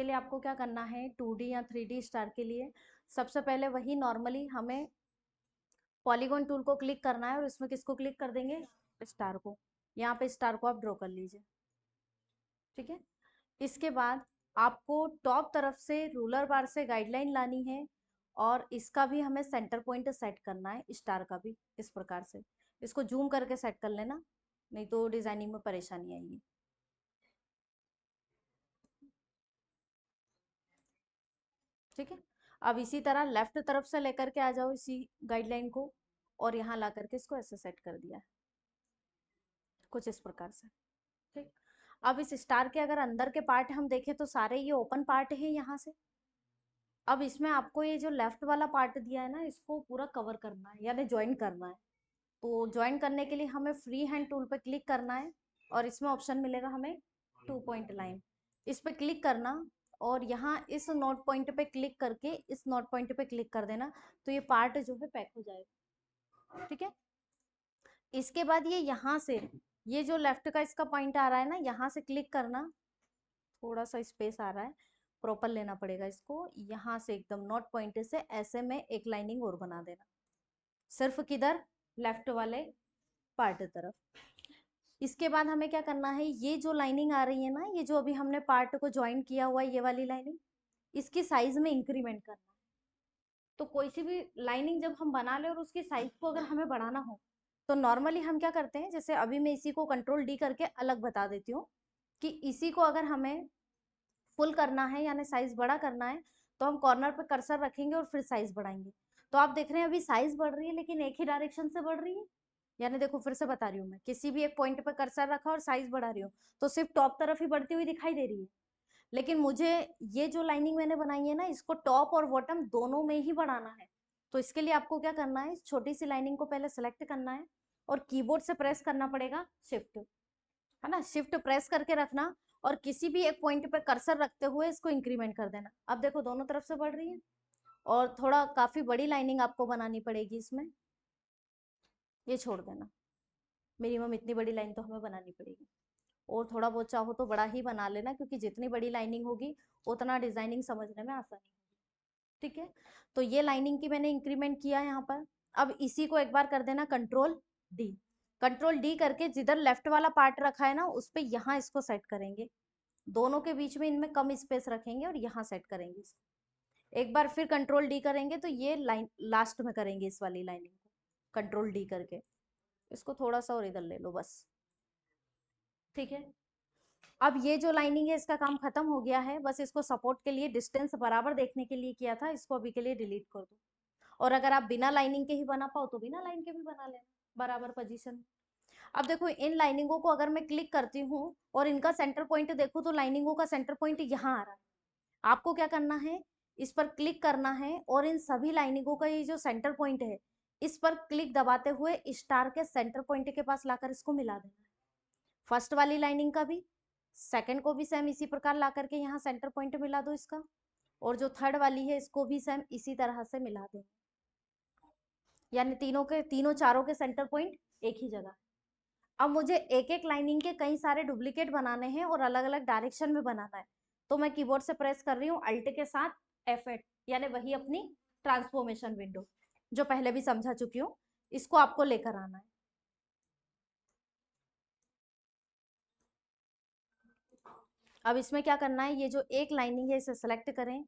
इसके लिए आपको क्या करना है, 2D या 3D स्टार के लिए सबसे पहले वही नॉर्मली हमें पॉलीगॉन टूल को क्लिक करना है और इसमें किसको क्लिक कर देंगे, स्टार को। यहाँ पे स्टार को आप ड्रॉ कर लीजिए, ठीक है। इसके बाद आपको टॉप तरफ से रूलर बार से गाइडलाइन लानी है और इसका भी हमें सेंटर पॉइंट सेट करना है, स्टार का भी इस प्रकार से। इसको जूम करके सेट कर लेना, नहीं तो डिजाइनिंग में परेशानी आएगी। ठीक है, अब इसी तरह लेफ्ट तरफ से लेकर के आ जाओ इसी गाइडलाइन को और यहाँ ला करके इसको ऐसे सेट कर दिया है, कुछ इस प्रकार से। ठीक, अब इस स्टार के अगर अंदर के पार्ट हम देखें तो सारे ये ओपन पार्ट है यहाँ से। अब इसमें आपको ये जो लेफ्ट वाला पार्ट दिया है ना, इसको पूरा कवर करना है यानी ज्वाइन करना है। तो ज्वाइन करने के लिए हमें फ्री हैंड टूल पे क्लिक करना है और इसमें ऑप्शन मिलेगा हमें 2 पॉइंट लाइन, इस पे क्लिक करना और यहाँ इस नोट पॉइंट पे क्लिक करके इस नोट पॉइंट पे क्लिक कर देना, तो ये पार्ट जो है पैक हो जाएगा। ठीक है, इसके बाद ये यहाँ से ये जो लेफ्ट का इसका पॉइंट आ रहा है ना, यहाँ से क्लिक करना, थोड़ा सा स्पेस आ रहा है, प्रॉपर लेना पड़ेगा इसको, यहाँ से एकदम नोट पॉइंट से ऐसे में एक लाइनिंग और बना देना, सिर्फ किधर, लेफ्ट वाले पार्ट तरफ। इसके बाद हमें क्या करना है, ये जो लाइनिंग आ रही है ना, ये जो अभी हमने पार्ट को ज्वाइन किया हुआ है, ये वाली लाइनिंग, इसकी साइज में इंक्रीमेंट करना है। तो कोई सी भी लाइनिंग जब हम बना ले और उसकी साइज को अगर हमें बढ़ाना हो तो नॉर्मली हम क्या करते हैं, जैसे अभी मैं इसी को कंट्रोल डी करके अलग बता देती हूँ कि इसी को अगर हमें फुल करना है यानी साइज बड़ा करना है तो हम कॉर्नर पे कर्सर रखेंगे और फिर साइज बढ़ाएंगे। तो आप देख रहे हैं अभी साइज बढ़ रही है लेकिन एक ही डायरेक्शन से बढ़ रही है, यानी देखो फिर से बता रही हूँ, मैं किसी भी एक पॉइंट पे कर्सर रखा और साइज बढ़ा रही हूँ तो सिर्फ टॉप तरफ ही बढ़ती हुई दिखाई दे रही है। लेकिन मुझे ये जो लाइनिंग मैंने बनाई है ना, इसको टॉप और बॉटम दोनों में ही बढ़ाना है। तो इसके लिए आपको क्या करना है, इस छोटी सी लाइनिंग को पहले सेलेक्ट करना है और कीबोर्ड से प्रेस करना पड़ेगा शिफ्ट, है ना, शिफ्ट प्रेस करके रखना और किसी भी एक पॉइंट पे कर्सर रखते हुए इसको इंक्रीमेंट कर देना। अब देखो दोनों तरफ से बढ़ रही है और थोड़ा काफी बड़ी लाइनिंग आपको बनानी पड़ेगी इसमें, ये छोड़ देना, मिनिमम इतनी बड़ी लाइन तो हमें बनानी पड़ेगी। और थोड़ा बहुत चाहो तो बड़ा ही बना लेना क्योंकि जितनी बड़ी लाइनिंग होगी उतना डिजाइनिंग समझने में आसानी होगी। ठीक है, तो ये लाइनिंग की मैंने इंक्रीमेंट किया यहाँ पर। अब इसी को एक बार कर देना कंट्रोल डी, कंट्रोल डी करके जिधर लेफ्ट वाला पार्ट रखा है ना उस पर यहाँ इसको सेट करेंगे, दोनों के बीच में इनमें कम स्पेस रखेंगे और यहाँ सेट करेंगे। एक बार फिर कंट्रोल डी करेंगे तो ये लाइन लास्ट में करेंगे, इस वाली लाइनिंग को कंट्रोल डी करके इसको थोड़ा सा और इधर ले लो बस। ठीक है, अब ये जो लाइनिंग है इसका काम खत्म हो गया है, बस इसको सपोर्ट के लिए डिस्टेंस बराबर देखने के लिए किया था, इसको अभी के लिए डिलीट कर दो। और अगर आप बिना लाइनिंग के ही बना पाओ तो बिना लाइन के भी बना लेना बराबर पोजीशन। अब देखो इन लाइनिंगों को अगर मैं क्लिक करती हूँ और इनका सेंटर पॉइंट देखो तो लाइनिंगों का सेंटर पॉइंट यहाँ आ रहा है। आपको क्या करना है, इस पर क्लिक करना है और इन सभी लाइनिंगों का ये जो सेंटर पॉइंट है इस पर क्लिक दबाते हुए स्टार के सेंटर पॉइंट के पास लाकर इसको मिला देना है। फर्स्ट वाली लाइनिंग का भी, सेकंड को भी सेम इसी प्रकार ला करके यहाँ सेंटर पॉइंट मिला दो इसका, और जो थर्ड वाली है इसको भी सेम इसी तरह से मिला दो, यानी तीनों के तीनों चारों के सेंटर पॉइंट एक ही जगह। अब मुझे एक एक लाइनिंग के कई सारे डुप्लीकेट बनाने हैं और अलग अलग डायरेक्शन में बनाना है, तो मैं कीबोर्ड से प्रेस कर रही हूँ अल्ट के साथ F8, यानी वही अपनी ट्रांसफॉर्मेशन विंडो जो पहले भी समझा चुकी हूँ, इसको आपको लेकर आना है। अब इसमें क्या करना है, ये जो एक लाइनिंग है इसे सेलेक्ट करें,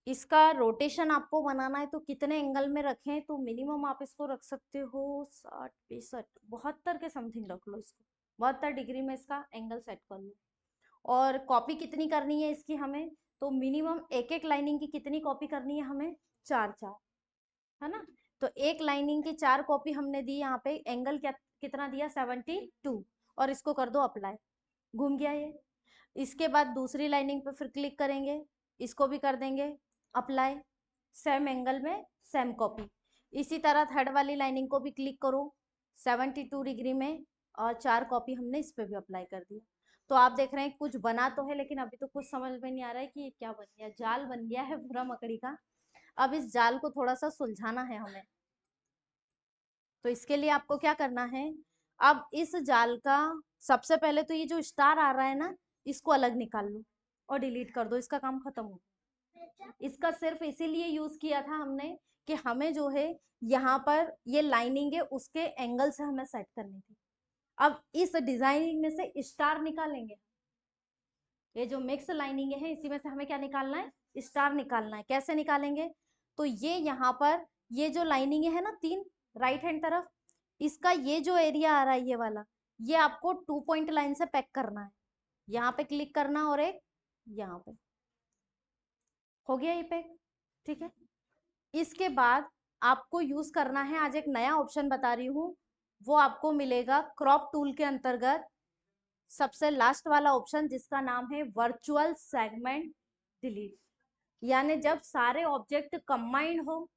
इसका रोटेशन आपको बनाना है तो कितने एंगल में रखें, तो मिनिमम आप इसको रख सकते हो 60 65 72 के समथिंग रख लो इसको, 72 डिग्री में इसका एंगल सेट कर लो। और कॉपी कितनी करनी है इसकी हमें, तो मिनिमम एक एक लाइनिंग की कितनी कॉपी करनी है हमें, 4 4, है ना। तो एक लाइनिंग की 4 कॉपी हमने दी, यहाँ पे एंगल क्या कितना दिया 72, और इसको कर दो अप्लाई, घूम गया ये। इसके बाद दूसरी लाइनिंग पे फिर क्लिक करेंगे, इसको भी कर देंगे अप्लाई, सेम एंगल में सेम कॉपी। इसी तरह थर्ड वाली लाइनिंग को भी क्लिक करो 72 डिग्री में और 4 कॉपी हमने इस पे भी अप्लाई कर दिया। तो आप देख रहे हैं कुछ बना तो है लेकिन अभी तो कुछ समझ में नहीं आ रहा है कि ये क्या बन गया, जाल बन गया है पूरा मकड़ी का। अब इस जाल को थोड़ा सा सुलझाना है हमें, तो इसके लिए आपको क्या करना है, अब इस जाल का सबसे पहले तो ये जो स्टार आ रहा है ना इसको अलग निकाल लो, और डिलीट कर दो, इसका काम खत्म हो। इसका सिर्फ इसीलिए यूज किया था हमने कि हमें जो है यहाँ पर ये लाइनिंग है उसके एंगल से हमें सेट करनी थी। अब इस डिजाइनिंग में से स्टार निकालेंगे, ये जो मिक्स लाइनिंग है इसी में से हमें क्या निकालना है, स्टार निकालना है। कैसे निकालेंगे, तो ये यहाँ पर ये जो लाइनिंग है ना तीन राइट हैंड तरफ, इसका ये जो एरिया आ रहा है ये वाला, ये आपको 2 पॉइंट लाइन से पैक करना है। यहाँ पे क्लिक करना और एक यहाँ पे, हो गया ये पैक। ठीक है, इसके बाद आपको यूज करना है, आज एक नया ऑप्शन बता रही हूँ, वो आपको मिलेगा क्रॉप टूल के अंतर्गत सबसे लास्ट वाला ऑप्शन जिसका नाम है वर्चुअल सेगमेंट डिलीट। यानी जब सारे ऑब्जेक्ट कंबाइंड हो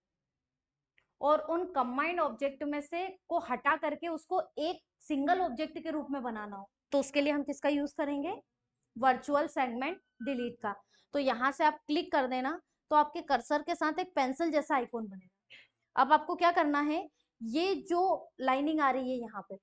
और उन कंबाइंड ऑब्जेक्ट में से को हटा करके उसको एक सिंगल ऑब्जेक्ट के रूप में बनाना हो, तो उसके लिए हम किसका यूज करेंगे, वर्चुअल सेगमेंट डिलीट का। तो यहाँ से आप क्लिक कर देना तो आपके कर्सर के साथ एक पेंसिल जैसा आइकॉन बनेगा। अब आपको क्या करना है, ये जो लाइनिंग आ रही है यहाँ पे,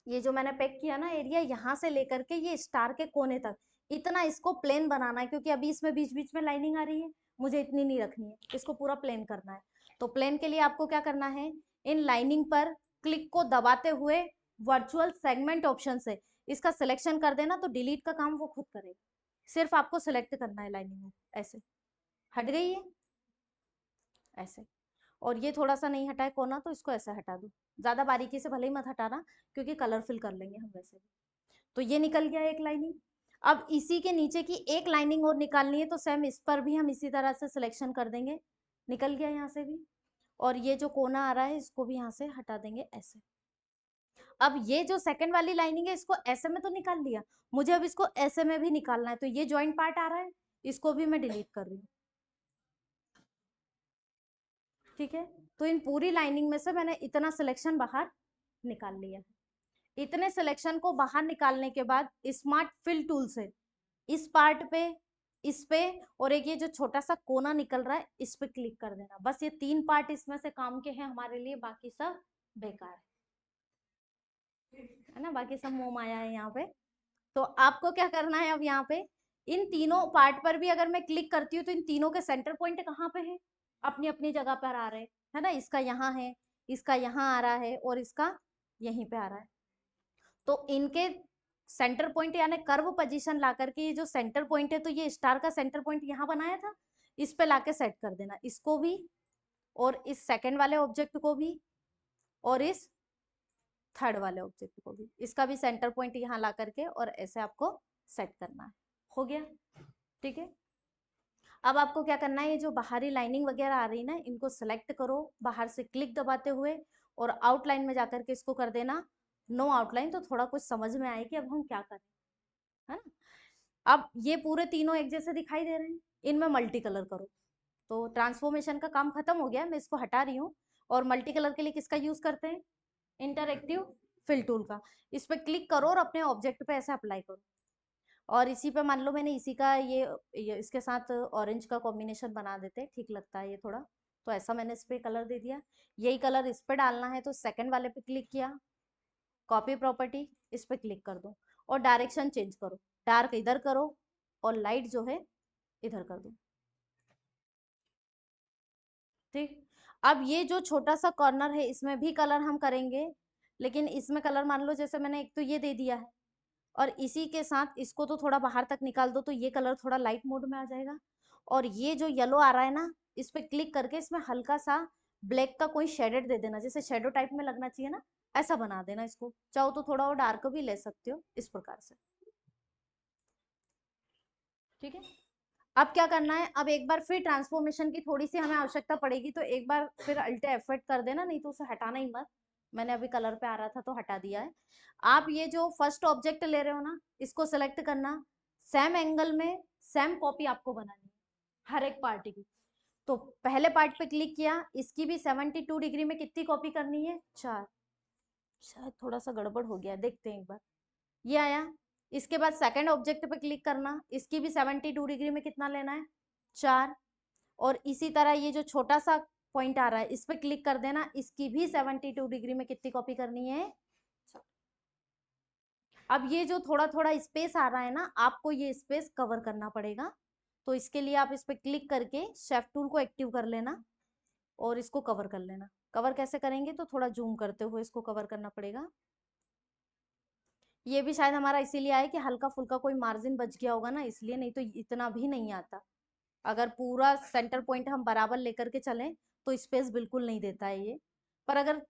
ये जो मैंने पैक किया ना एरिया, यहाँ से लेकर के ये स्टार के कोने तक इतना इसको प्लेन बनाना है, क्योंकि अभी इसमें बीच बीच में लाइनिंग आ रही है, मुझे इतनी नहीं रखनी है, इसको पूरा प्लेन करना है। तो प्लेन के लिए आपको क्या करना है, इन लाइनिंग पर क्लिक को दबाते हुए वर्चुअल सेगमेंट ऑप्शन से इसका सिलेक्शन कर देना, तो डिलीट का काम वो खुद करेगा, सिर्फ आपको सिलेक्ट करना है लाइनिंग। ऐसे हट गई है, ऐसे। और ये थोड़ा सा नहीं हटा है कोना, तो इसको ऐसे हटा दो, ज्यादा बारीकी से भले ही मत हटाना क्योंकि कलर फिल कर लेंगे हम वैसे भी। तो ये निकल गया एक लाइनिंग। अब इसी के नीचे की एक लाइनिंग और निकालनी है, तो सेम इस पर भी हम इसी तरह से सिलेक्शन कर देंगे, निकल गया यहाँ से भी। और ये जो कोना आ रहा है इसको भी यहाँ से हटा देंगे ऐसे। अब ये जो सेकंड वाली लाइनिंग है इसको ऐसे में तो निकाल लिया, मुझे अब इसको ऐसे में भी निकालना है, तो ये जॉइंट पार्ट आ रहा है, इसको भी मैं डिलीट कर रही हूँ। ठीक है, तो इन पूरी लाइनिंग में से मैंने इतना सिलेक्शन बाहर निकाल लिया। इतने सिलेक्शन को बाहर निकालने के बाद स्मार्ट फिल टूल से इस पार्ट पे, इस पे, और एक ये जो छोटा सा कोना निकल रहा है इस पे क्लिक कर देना। बस ये 3 पार्ट इसमें से काम के हैं हमारे लिए, बाकी सब बेकार है ना, बाकी सब मोह माया है यहाँ पे। तो आपको क्या करना है, अब यहाँ पे इन तीनों पार्ट पर भी अगर मैं क्लिक करती हूँ तो इन तीनों के सेंटर पॉइंट कहाँ पे है, अपनी अपनी जगह पर आ रहे हैं, है ना। इसका यहाँ है, इसका यहाँ आ रहा है और इसका यहीं पे आ रहा है। तो इनके सेंटर पॉइंट यानी कर्व पोजीशन ला करके, ये जो सेंटर पॉइंट है, तो ये स्टार का सेंटर पॉइंट यहाँ बनाया था, इस पे लाके सेट कर देना, इसको भी और इस सेकंड वाले ऑब्जेक्ट को भी और इस थर्ड वाले ऑब्जेक्ट को भी, इसका भी सेंटर पॉइंट यहाँ ला करके और ऐसे आपको सेट करना है। हो गया, ठीक है। अब आपको क्या करना है, ये जो बाहरी लाइनिंग वगैरह आ रही ना, इनको सेलेक्ट करो बाहर से क्लिक दबाते हुए और आउटलाइन में जाकर के इसको कर देना नो आउटलाइन, तो थोड़ा कुछ समझ में आए कि अब हम क्या करें, है ना। अब ये पूरे तीनों एक जैसे दिखाई दे रहे हैं, इनमें मल्टी कलर करो। तो ट्रांसफॉर्मेशन का काम खत्म हो गया, मैं इसको हटा रही हूँ। और मल्टी कलर के लिए किसका यूज करते हैं, इंटरएक्टिव फिल टूल का। इस पर क्लिक करो और अपने ऑब्जेक्ट पे ऐसे अप्लाई करो। और इसी पे मान लो मैंने इसी का ये इसके साथ ऑरेंज का कॉम्बिनेशन बना देते, ठीक लगता है ये थोड़ा, तो ऐसा मैंने इस पे कलर दे दिया। यही कलर इस पे डालना है, तो सेकंड वाले पे क्लिक किया, कॉपी प्रॉपर्टी, इस पे क्लिक कर दो और डायरेक्शन चेंज करो, डार्क इधर करो और लाइट जो है इधर कर दो। ठीक, अब ये जो छोटा सा कॉर्नर है इसमें भी कलर हम करेंगे, लेकिन इसमें कलर मान लो जैसे मैंने एक तो ये दे दिया है, और इसी के साथ इसको तो थोड़ा बाहर तक निकाल दो, तो ये कलर थोड़ा लाइट मोड में आ जाएगा। और ये जो येलो आ रहा है ना, इस पे क्लिक करके इसमें हल्का सा ब्लैक का कोई शेडेड दे देना, जैसे शेडो टाइप में लगना चाहिए ना, ऐसा बना देना इसको। चाहो तो थोड़ा और डार्क भी ले सकते हो इस प्रकार से। ठीक है, अब क्या करना है, अब एक बार फिर ट्रांसफॉर्मेशन की थोड़ी सी हमें आवश्यकता पड़ेगी, तो एक बार फिर अल्ट F8 कर देना, नहीं तो उसे हटाना ही मत। मैंने अभी कलर पे आ रहा था तो हटा दिया है। आप ये जो फर्स्ट ऑब्जेक्ट ले रहे हो ना, इसको सेलेक्ट करना, सेम एंगल में सेम कॉपी आपको बनानी है हर एक पार्ट की। तो पहले पार्ट पे क्लिक किया, इसकी भी 72 डिग्री में कितनी कॉपी करनी है, 4। शायद थोड़ा सा गड़बड़ हो गया, देखते हैं एक बार। ये आया, इसके बाद सेकंड ऑब्जेक्ट पे क्लिक करना, इसकी भी 72 डिग्री में कितना लेना है, 4। और इसी तरह ये जो छोटा सा पॉइंट आ रहा है इस पे क्लिक कर देना, इसकी भी 72 डिग्री में कितनी कॉपी करनी है, 4। अब ये जो थोड़ा थोड़ा स्पेस आ रहा है ना, आपको ये स्पेस कवर करना पड़ेगा। तो इसके लिए आप इस पे क्लिक करके शेफ टूल को एक्टिव कर लेना और इसको कवर कर लेना। कवर कैसे करेंगे, तो थोड़ा जूम करते हुए इसको कवर करना पड़ेगा। ये भी शायद हमारा इसीलिए आया कि हल्का फुल्का कोई मार्जिन बच गया होगा ना, इसलिए, नहीं तो इतना भी नहीं आता। अगर पूरा सेंटर पॉइंट हम बराबर लेकर के चलें तो स्पेस बिल्कुल नहीं देता है ये। पर अगर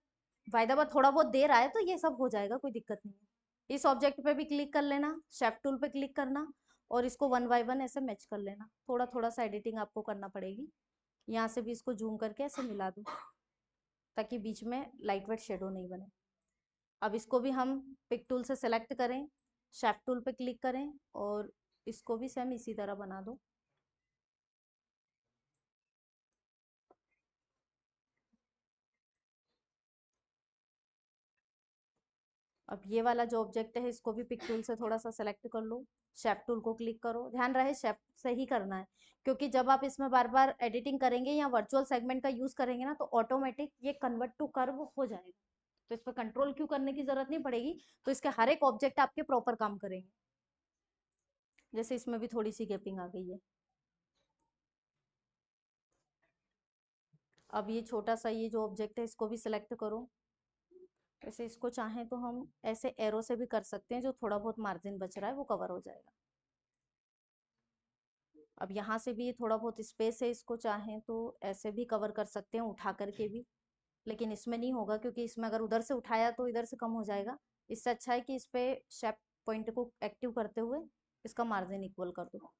वायदाबाद थोड़ा बहुत दे रहा है तो ये सब हो जाएगा, कोई दिक्कत नहीं है। इस ऑब्जेक्ट पे भी क्लिक कर लेना, शेफ टूल पे क्लिक करना और इसको वन बाय वन ऐसे मैच कर लेना। थोड़ा थोड़ा सा एडिटिंग आपको करना पड़ेगी। यहाँ से भी इसको जूम करके ऐसे मिला दूँ ताकि बीच में लाइट वेट शेडो नहीं बने। अब इसको भी हम पिक टूल से सेलेक्ट करें, शेफ टूल पे क्लिक करें और इसको भी सेम इसी तरह बना दो। अब ये वाला जो ऑब्जेक्ट है इसको भी पिक टूल से थोड़ा सा सेलेक्ट कर लो, शेफ टूल को क्लिक करो। ध्यान रहे शेफ से ही करना है, क्योंकि जब आप इसमें बार बार एडिटिंग करेंगे या वर्चुअल सेगमेंट का यूज करेंगे ना, तो ऑटोमेटिक ये कन्वर्ट टू कर्व हो जाएगा। तो इस पर कंट्रोल क्यों करने की जरूरत नहीं पड़ेगी। तो इसके हर एक ऑब्जेक्ट आपके प्रॉपर काम करेंगे। जैसे इसमें भी थोड़ी सी गैपिंग आ गई है। अब ये छोटा सा ये जो ऑब्जेक्ट है इसको भी सिलेक्ट करो। वैसे इसको चाहें तो हम ऐसे एरो से भी कर सकते हैं, जो थोड़ा बहुत मार्जिन बच रहा है वो कवर हो जाएगा। अब यहाँ से भी थोड़ा बहुत स्पेस है, इसको चाहें तो ऐसे भी कवर कर सकते हैं उठा करके भी, लेकिन इसमें नहीं होगा क्योंकि इसमें अगर उधर से उठाया तो इधर से कम हो जाएगा। इससे अच्छा है कि इस पे शेप पॉइंट को एक्टिव करते हुए इसका मार्जिन इक्वल कर दो।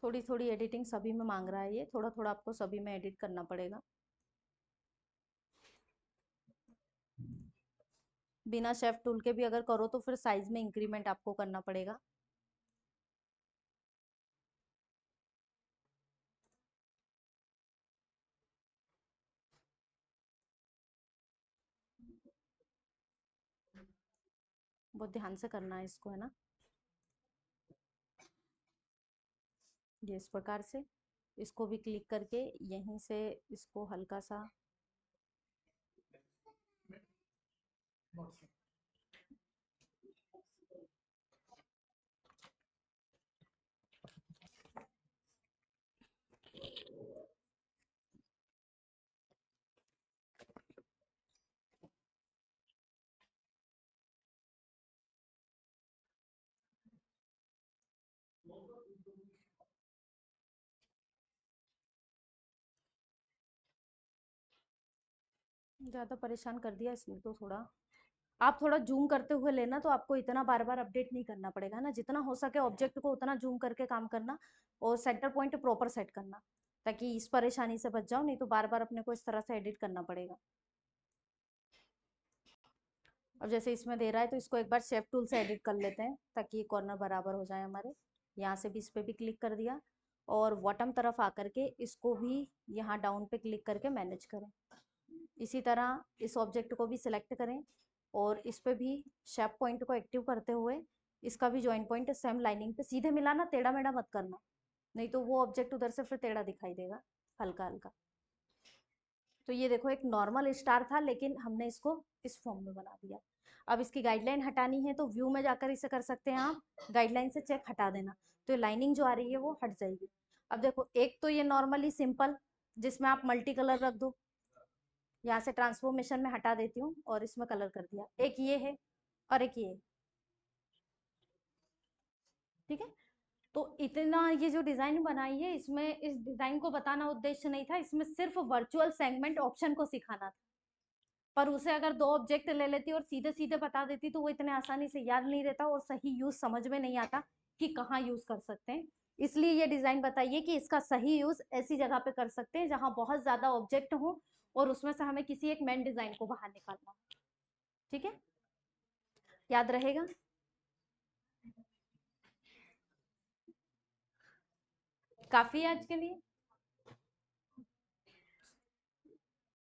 थोड़ी थोड़ी एडिटिंग सभी में मांग रहा है, ये थोड़ा थोड़ा आपको सभी में एडिट करना पड़ेगा। बिना शेफ टूल के भी अगर करो तो फिर साइज में इंक्रीमेंट आपको करना पड़ेगा। बहुत ध्यान से करना है इसको, है ना। ये इस प्रकार से इसको भी क्लिक करके यहीं से इसको हल्का सा ज़्यादा परेशान कर दिया इसमें तो। थोड़ा आप थोड़ा जूम करते हुए लेना, तो आपको इतना बार बार अपडेट नहीं करना पड़ेगा ना। जितना हो सके ऑब्जेक्ट को उतना जूम करके काम करना और सेंटर पॉइंट प्रॉपर सेट करना, ताकि इस परेशानी से बच जाओ, नहीं तो बार बार अपने को इस तरह से एडिट करना पड़ेगा। अब जैसे इसमें दे रहा है तो इसको एक बार शेप टूल से एडिट कर लेते हैं ताकि ये कॉर्नर बराबर हो जाए हमारे। यहाँ से भी इस पर भी क्लिक कर दिया और बॉटम तरफ आकर के इसको भी यहाँ डाउन पे क्लिक करके मैनेज करें। इसी तरह इस ऑब्जेक्ट को भी सिलेक्ट करें और इस पे भी शेप पॉइंट को एक्टिव करते हुए इसका भी जॉइंट पॉइंट सेम लाइनिंग पे सीधे मिलाना, टेढ़ा मेढ़ा मत करना, नहीं तो वो ऑब्जेक्ट उधर से फिर टेढ़ा दिखाई देगा हल्का हल्का। तो ये देखो एक नॉर्मल स्टार था, लेकिन हमने इसको इस फॉर्म में बना दिया। अब इसकी गाइडलाइन हटानी है तो व्यू में जाकर इसे कर सकते हैं आप, गाइडलाइन से चेक हटा देना, तो लाइनिंग जो आ रही है वो हट जाएगी। अब देखो एक तो ये नॉर्मली सिंपल जिसमें आप मल्टी कलर रख दो, यहाँ से ट्रांसफॉर्मेशन में हटा देती हूँ और इसमें कलर कर दिया। एक ये है और एक ये, ठीक है। तो इतना ये जो डिजाइन बनाई है, इसमें इस डिजाइन को बताना उद्देश्य नहीं था, इसमें सिर्फ वर्चुअल सेगमेंट ऑप्शन को सिखाना था। पर उसे अगर दो ऑब्जेक्ट ले लेती और सीधे सीधे बता देती तो वो इतने आसानी से याद नहीं रहता और सही यूज समझ में नहीं आता कि कहाँ यूज कर सकते हैं। इसलिए ये डिजाइन बताइए कि इसका सही यूज ऐसी जगह पे कर सकते हैं जहां बहुत ज्यादा ऑब्जेक्ट हो और उसमें से हमें किसी एक मेन डिजाइन को बाहर निकालना। ठीक है, याद रहेगा। काफी है आज के लिए।